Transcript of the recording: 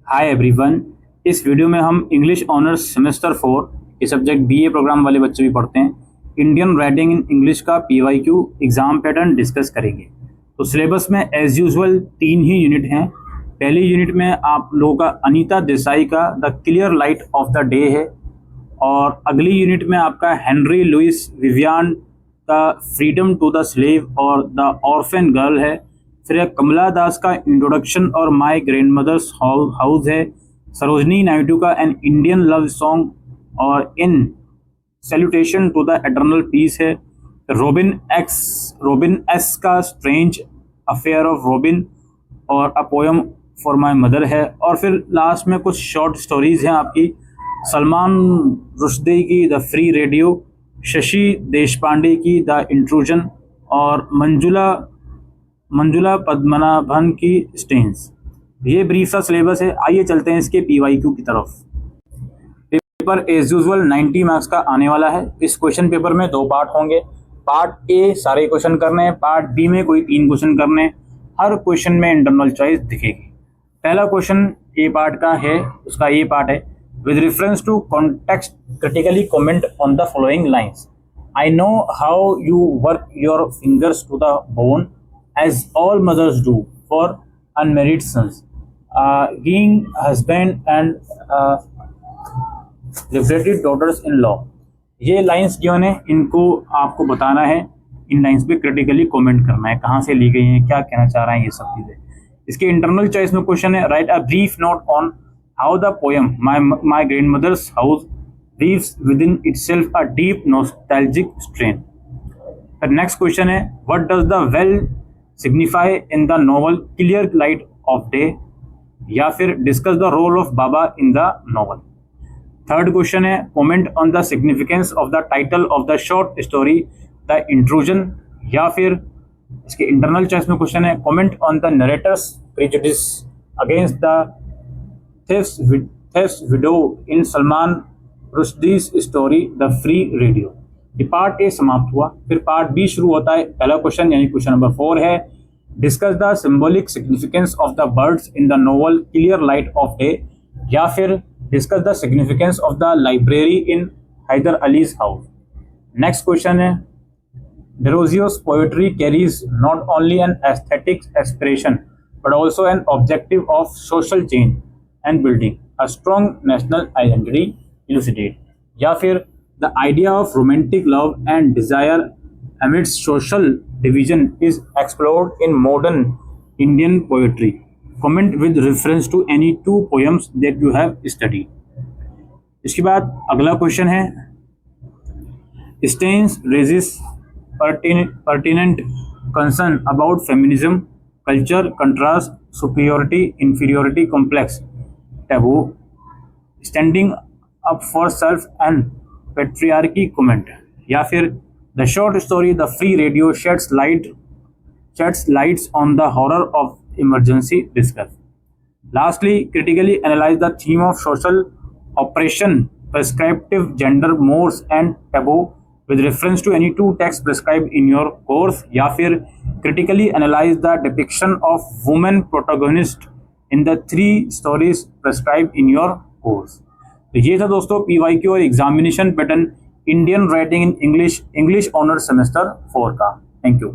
Hi everyone. इस video में हम इंग्लिश ऑनर्स सेमेस्टर 4 के सब्जेक्ट बीए प्रोग्राम वाले बच्चे भी पढ़ते हैं इंडियन राइटिंग इन इंग्लिश का पीवाईक्यू एग्जाम पैटर्न डिस्कस करेंगे। तो सिलेबस में एज यूजुअल 3 ही यूनिट हैं। पहली यूनिट में आप लोगों का अनीता देसाई का the clear light of the day है, और अगली यूनिट में आपका हेनरी लुइस विवियन का फ्रीडम टू द स्लेव और द ऑर्फन गर्ल है। फिर कमला दास का इंट्रोडक्शन और माय ग्रैंडमदर्स हाउस है। सरोजनी नायडू का एन इंडियन लव सॉन्ग और in salutation to the eternal peace है। रोबिन एस का स्ट्रेंज अफेयर ऑफ रोबिन और a poem for my mother है। और फिर लास्ट में कुछ शॉर्ट स्टोरीज हैं आपकी, सलमान रुश्दी की the free radio, Shashi Deshpande की द इंट्रूजन और मंजुला पद्मनाभन की स्टेन्स। ये ब्रीफ सा सिलेबस है। आइए चलते हैं इसके पीवाईक्यू की तरफ। पेपर एज यूजुअल 90 मार्क्स का आने वाला है। इस क्वेश्चन पेपर में 2 पार्ट होंगे। पार्ट ए सारे क्वेश्चन करने हैं, पार्ट बी में कोई 3 क्वेश्चन करने हैं। हर क्वेश्चन में इंटरनल चॉइस दिखेगी। पहला क्वेश्चन ए पार्ट का है, उसका ये पार्ट है, with reference to context critically comment on the following lines. I know how you work your fingers to the bone as all mothers do for unmarried sons, being husband and liberated daughters-in-law। ये lines जो है इनको आपको बताना है, इन lines पे critically comment करना है, कहाँ से ली गई हैं, क्या कहना चाह रहे हैं, ये सब चीज़ें। इसके इंटरनल चॉइस में क्वेश्चन है, write a brief note on how the poem my grandmother's house weaves within itself a deep nostalgic strain. Next question है, what does the well signify in the novel clear light of day, या फिर discuss the role of Baba in the novel. Third question है, comment on the significance of the title of the short story the intrusion, या फिर इसके internal choice में question है, comment on the narrator's prejudice against the theft widow in Salman Rushdie's story the free radio. ये part A समाप्त हुआ। फिर part B शुरू होता है। पहला क्वेश्चन यानी क्वेश्चन नंबर 4 है, discuss the symbolic significance of the birds in the novel clear light of day, या फिर discuss the significance of the library in Hyder Ali's house. Next question है, Derozio's poetry carries not only an aesthetic aspiration but also an objective of social change and building a strong national identity elucidate, या फिर the idea of romantic love and desire amidst social division is explored in modern Indian poetry. Comment with reference to any 2 poems that you have studied. इसके बाद अगला question है, Steins raises pertinent concern about feminism, culture, contrast, superiority, inferiority complex, taboo, standing up for self and patriarchy comment, या फिर the short story the free radio sheds lights on the horror of emergency discuss. Lastly critically analyse the theme of social operation, prescriptive gender mores and taboo with reference to any 2 text prescribe in your course, या फिर critically analyse the depiction of women protagonist in the 3 stories prescribe in your course. तो ये था दोस्तों PYQ और examination pattern Indian writing in English honours semester 4 का। Thank you.